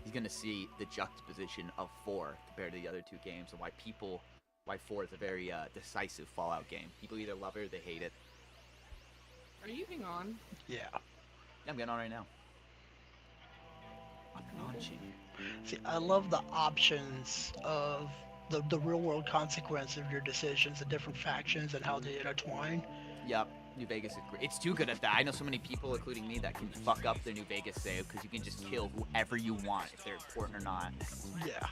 he's gonna see the juxtaposition of 4 compared to the other 2 games, and why 4 is a very decisive Fallout game. People either love it or they hate it. Are you getting on? Yeah. Yeah, I'm getting on right now. I'm launching. See, I love the options of the real world consequence of your decisions, the different factions and how they intertwine. Yep, New Vegas is great. It's too good at that. I know so many people, including me, that can fuck up their New Vegas save because you can just kill whoever you want if they're important or not. Yeah.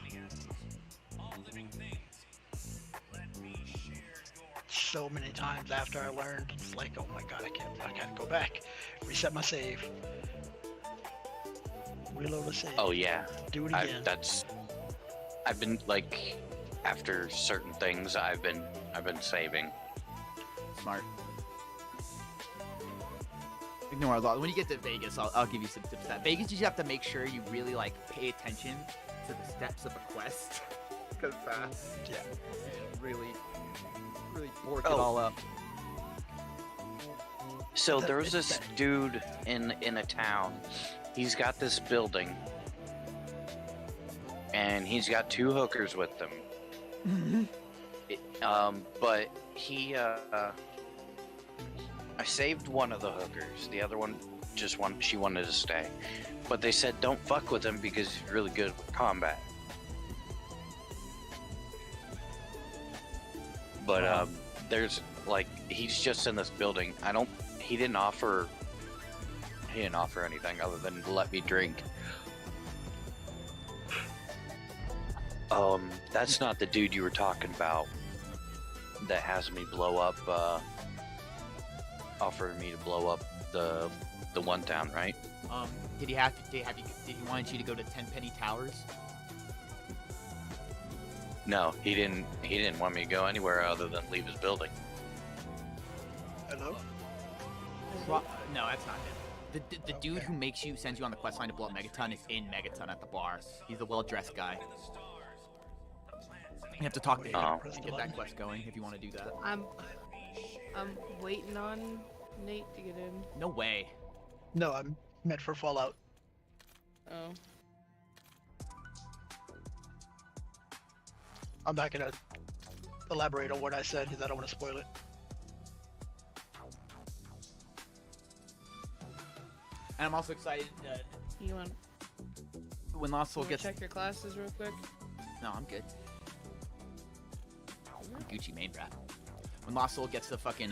So many times after I learned, it's like, oh my god, I can't go back. Reset my save. Reload the save. Oh yeah, Do it again. I've been like, after certain things, I've been saving. Smart. Ignore a lot. When you get to Vegas, I'll give you some tips. That Vegas, you just have to make sure you really like pay attention to the steps of a quest, because Yeah. really work it all up. So there was this dude in a town. He's got this building, and he's got 2 hookers with him. But he, I saved one of the hookers. The other one she wanted to stay. But they said don't fuck with him because he's really good with combat. But there's like, he's just in this building. He didn't offer anything other than to let me drink. That's not the dude you were talking about that has me blow up, offered me to blow up the one town, right? Did he want you to go to Tenpenny Towers? No, he didn't want me to go anywhere other than leave his building. Hello? No, that's not him. The dude who sends you on the quest line to blow up Megaton is in Megaton at the bar. He's a well-dressed guy. You have to talk to him and get that quest going if you want to do that. I'm waiting on Nate to get in. No way. No, I'm meant for Fallout. Oh. I'm not gonna elaborate on what I said because I don't want to spoil it. And I'm also excited You want when Lost Soul to gets. check your classes real quick? No, I'm good. I'm Gucci Mane rap. When Lost Soul gets the fucking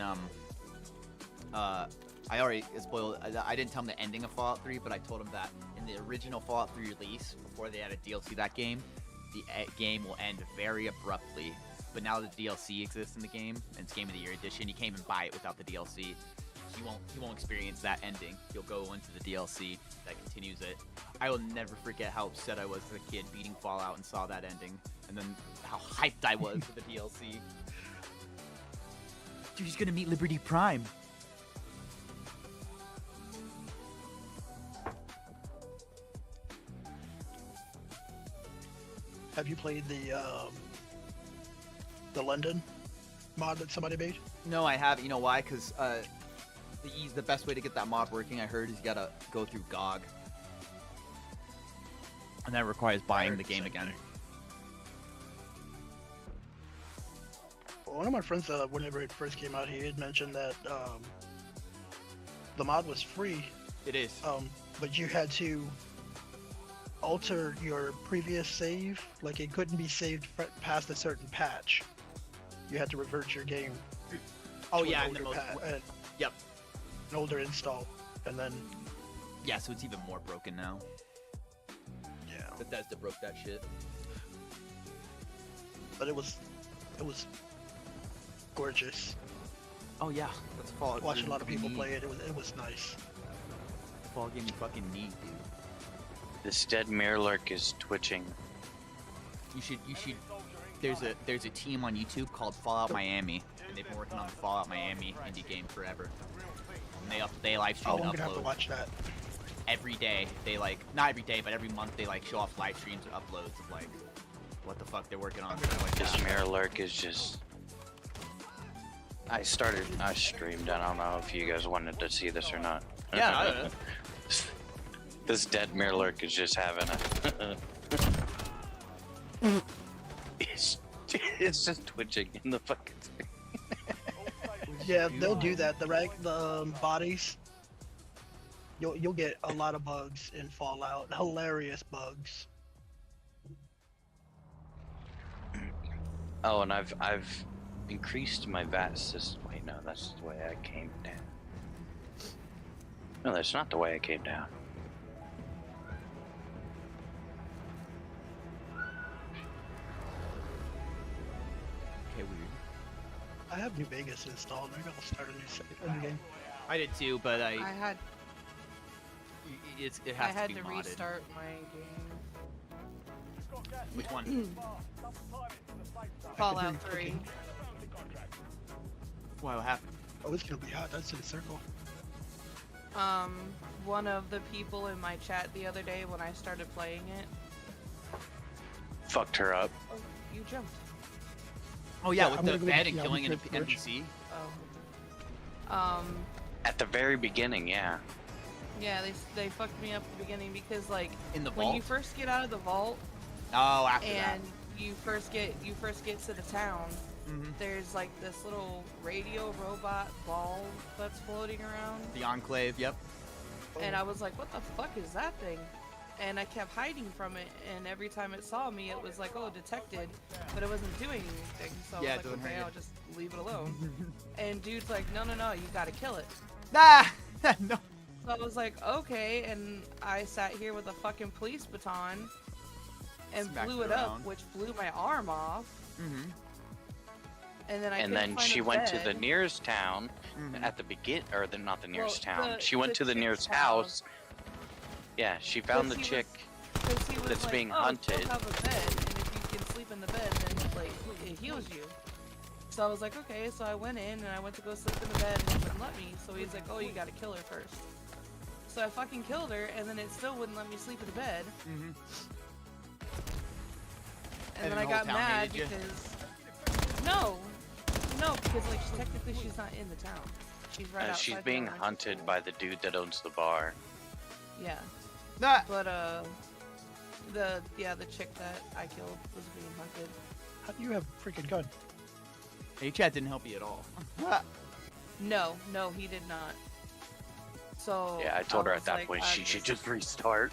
I already spoiled. I didn't tell him the ending of Fallout 3, but I told him that in the original Fallout 3 release, before they added DLC to that game, the game will end very abruptly. But now that the DLC exists in the game, and it's Game of the Year edition, you can't even buy it without the DLC. He won't experience that ending. He'll go into the DLC that continues it. I will never forget how upset I was as a kid beating Fallout and saw that ending, and then how hyped I was for the DLC. Dude, he's gonna meet Liberty Prime. Have you played the London mod that somebody made? No, I haven't. You know why? Because the best way to get that mod working, I heard, is you gotta go through GOG. And that requires buying the game again. Well, one of my friends, whenever it first came out, he had mentioned that the mod was free, It is. but you had to alter your previous save. Like, it couldn't be saved past a certain patch. You had to revert your game. Oh to yeah, an and the older most. Yep. an older install, and then Yeah, so it's even more broken now. yeah. Bethesda broke that shit. But it was gorgeous. Oh yeah, that's Fallout. Watched a lot of people neat. play it. It was nice. Fallout game fucking neat, dude. This dead Mirrorlurk is twitching. You should. There's a team on YouTube called Fallout Miami, and they've been working on the Fallout Miami indie game forever. And they live stream Oh, and I'm gonna have to upload watch that. every day. They like, not every day, but every month they like show off live streams or uploads of like what the fuck they're working on. Stuff like This that. Mirrorlurk is just... I streamed. I don't know if you guys wanted to see this or not. Yeah, I don't know. This dead Mirrorlurk is just having a. it's just twitching in the fucking screen. Yeah, they'll do that. The bodies. You'll get a lot of bugs in Fallout. Hilarious bugs. Oh, and I've increased my VAT system. Wait, no, that's the way I came down. No, that's not the way I came down. Okay, weird. I have New Vegas installed. Maybe I'll start a new game. I did too, but I had it I has had to to be modded. restart my game. Which one? Fallout 3. Why? What happened? Oh, it's gonna be hot. That's in a circle. One of the people in my chat the other day when I started playing it. Fucked her up. Oh, you jumped. Oh yeah, Yeah, with I'm the gonna go- bed and yeah, killing I'm an gonna bridge. NPC. Oh. At the very beginning, yeah. Yeah, they fucked me up at the beginning because like In the when you vault? first get out of the vault Oh, after and you first get to the town, that. Mm-hmm. there's like this little radio robot ball that's floating around, The Enclave. Yep. and I was like, what the fuck is that thing? And I kept hiding from it, and every time it saw me, it was like, oh, detected, but it wasn't doing anything. So Yeah, I it was doesn't like, okay, hurt you. I'll just leave it alone. And dude's like, no, you gotta kill it. Ah! No. So I was like, okay, and I sat here with a fucking police baton and Smacked blew it it up, around. which blew my arm off. Mm-hmm. And then I And couldn't then find she a went to the bed. nearest town Mm-hmm. at the begin, or the not the nearest Well, town. the- She went the to the chick's nearest house. house. Yeah, she found the Because he chick. 'Cause he was that's like, being oh, hunted. You'll have a bed, and if you can sleep in the bed, then like it heals you. So I was like, okay. So I went in and I went to go sleep in the bed, and he wouldn't let me. So he's like, oh, you gotta kill her first. So I fucking killed her, and then it still wouldn't let me sleep in the bed. Mm-hmm. And then the I whole got town mad hated you? because no, because like technically she's not in the town. She's right outside. She's the being elementary hunted school. by the dude that owns the bar. Yeah, Ah! but the chick that I killed was being hunted. How do you have a freaking gun? Hey, chat didn't help you at all. No, he did not. So Yeah, I told her was at that like, point I'm she should just restart.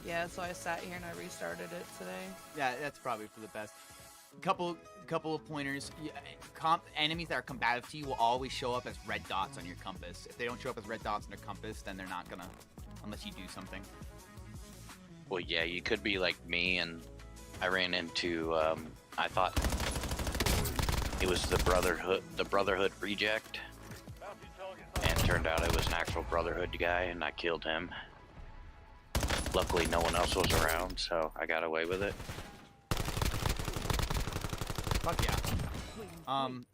Yeah, so I sat here and I restarted it today. Yeah, that's probably for the best. Couple of pointers. Yeah, enemies that are combative to you will always show up as red dots on your compass. If they don't show up as red dots on their compass, then they're not gonna, unless you do something. Well, yeah, you could be like me, and I ran into. I thought it was the Brotherhood reject, and turned out it was an actual Brotherhood guy, and I killed him. Luckily, no one else was around, so I got away with it. Fuck yeah. And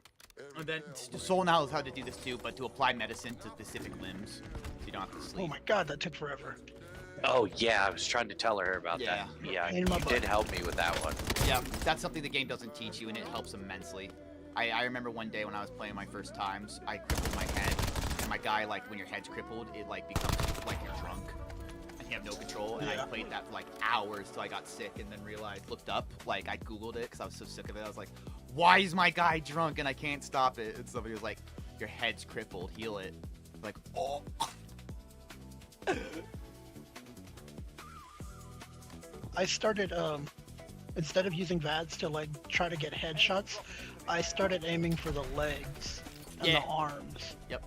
then Soul knows how to do this too, but to apply medicine to specific limbs, so you don't have to sleep. Oh my god, that took forever. Oh yeah, I was trying to tell her about Yeah. that. Yeah, Pain you in my did butt. help me with that one. Yeah, that's something the game doesn't teach you, and it helps immensely. I remember one day when I was playing my first times, I crippled my head, and my guy, like, when your head's crippled, it, like, becomes like you're drunk, and you have no control, and I Yeah. played that for, like, hours till I got sick, and then realized, looked up, like, I Googled it, because I was so sick of it, I was like, why is my guy drunk, and I can't stop it? And somebody was like, your head's crippled, heal it. I'm like, oh. I started instead of using VADS to like try to get headshots, I started aiming for the legs and Yeah. the arms. Yep.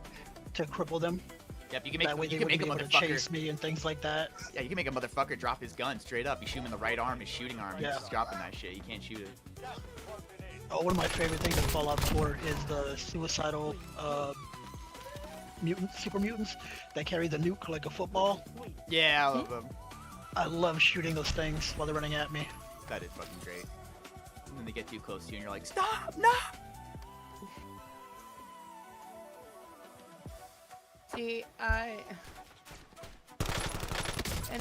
To cripple them. Yep, you can make, That way you they can make wouldn't a be able to motherfucker. chase me and things like that. Yeah, you can make a motherfucker drop his gun straight up. You shoot him in the right arm, his shooting arm, Yeah. he's just dropping that shit. You can't shoot it. Oh, one of my favorite things in Fallout 4 is the suicidal mutants, super mutants that carry the nuke like a football. Yeah, I love them. I love shooting those things while they're running at me. That is fucking great. And then they get too close to you and you're like, stop, no! See, and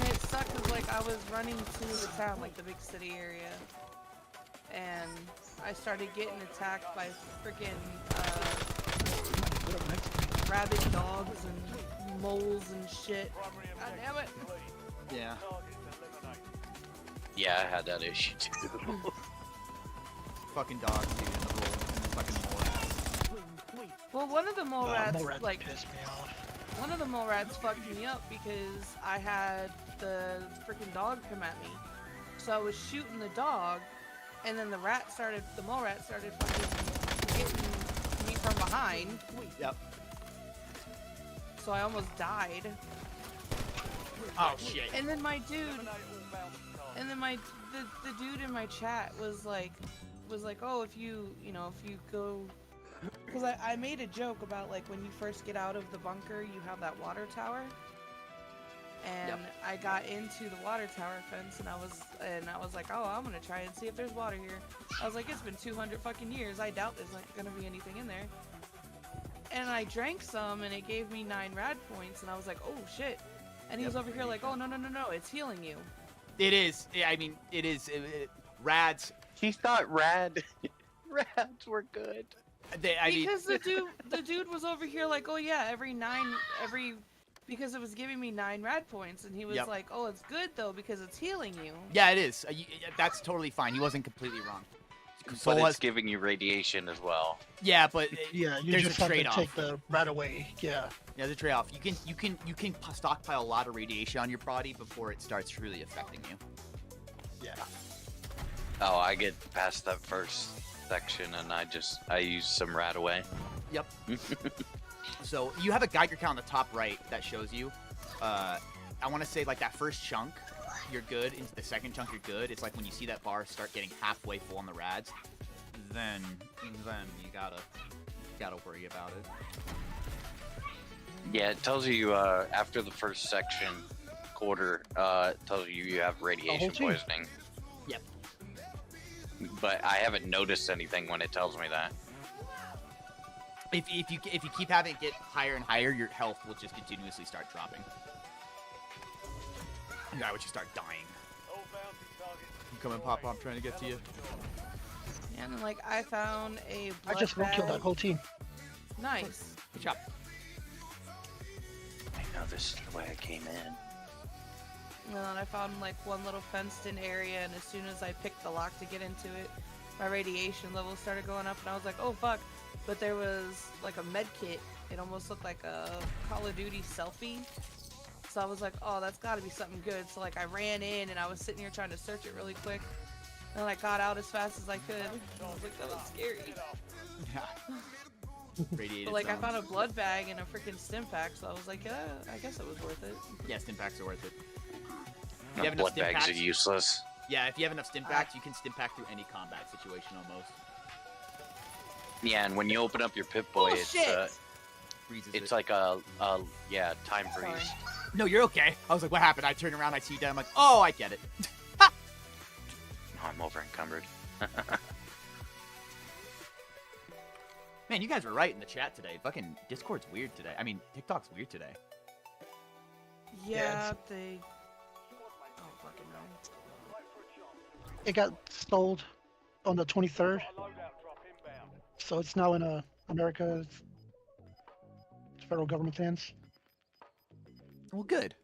it sucked 'cause like I was running to the town, like the big city area, and I started getting attacked by freaking rabid dogs and moles and shit. God damn it. Yeah. Yeah, I had that issue too. Fucking dogs, dude, in the roll, and the fucking mole. Well, one of the mole rats, Mole rats like, pissed me off. one of the mole rats fucked me up because I had the freaking dog come at me. So I was shooting the dog, and then the mole rat started fucking getting me from behind. Yep. So I almost died. Oh shit. And then my dude, and then the dude in my chat was like, oh, if you go, because I made a joke about like when you first get out of the bunker, you have that water tower. And Yep. I got into the water tower fence, and I was like, oh, I'm gonna try and see if there's water here. I was like, it's been 200 fucking years. I doubt there's like gonna be anything in there. And I drank some, and it gave me 9 rad points, and I was like, oh shit. And he was over here like, oh no, it's healing you. It is. I mean, it is. Rads. He thought rads were good. Because the dude was over here like, oh yeah, because it was giving me 9 rad points, and he was Yep. like, oh, it's good though because it's healing you. Yeah, it is. That's totally fine. He wasn't completely wrong. But it's giving you radiation as well. Yeah, but Yeah, you there's just a have to trade-off. take the rat away. Yeah. There's a trade-off. You can stockpile a lot of radiation on your body before it starts really affecting you. Yeah. Oh, I get past that first section and I use some rat away. Yep. So you have a Geiger count on the top right that shows you. I want to say like that first chunk, you're good. Into the second chunk, you're good. It's like when you see that bar start getting halfway full on the rads, then you gotta worry about it. Yeah, it tells you after the first section quarter, it tells you have radiation team. poisoning. Yep. But I haven't noticed anything when it tells me that. If you keep having it get higher and higher, your health will just continuously start dropping. You gotta you start dying. I'm coming, Pop. I'm trying to get to you. And then like I found a I blood just killed that bag. whole team. Nice. Good job. I know this is the way I came in. And then I found like one little fenced-in area, and as soon as I picked the lock to get into it, my radiation level started going up, and I was like, oh fuck. But there was like a med kit. It almost looked like a Call of Duty selfie. So I was like, oh, that's gotta be something good. So like I ran in, and I was sitting here trying to search it really quick. And then I got out as fast as I could. I was like, that was scary. Yeah. Radiated But like I zones. found a blood bag and a freaking stim pack, so I was like, yeah, I guess it was worth it. Yeah, stim packs are worth it. If you The have enough blood stim bags are packs, useless. yeah, if you have enough stim packs, you can stim pack through any combat situation almost. Yeah, and when you open up your Pip-Boy, Bullshit! Freezes it's it. like yeah, time freeze. Sorry. No, you're okay. I was like, what happened? I turn around, I see you dead. I'm like, oh, I get it. Oh, I'm over encumbered. Man, you guys were right in the chat today. Fucking Discord's weird today. I mean, TikTok's weird today. Yeah, it's- they. Oh fucking no. It got sold on the 23rd, so it's now in America's federal government hands. Well, good.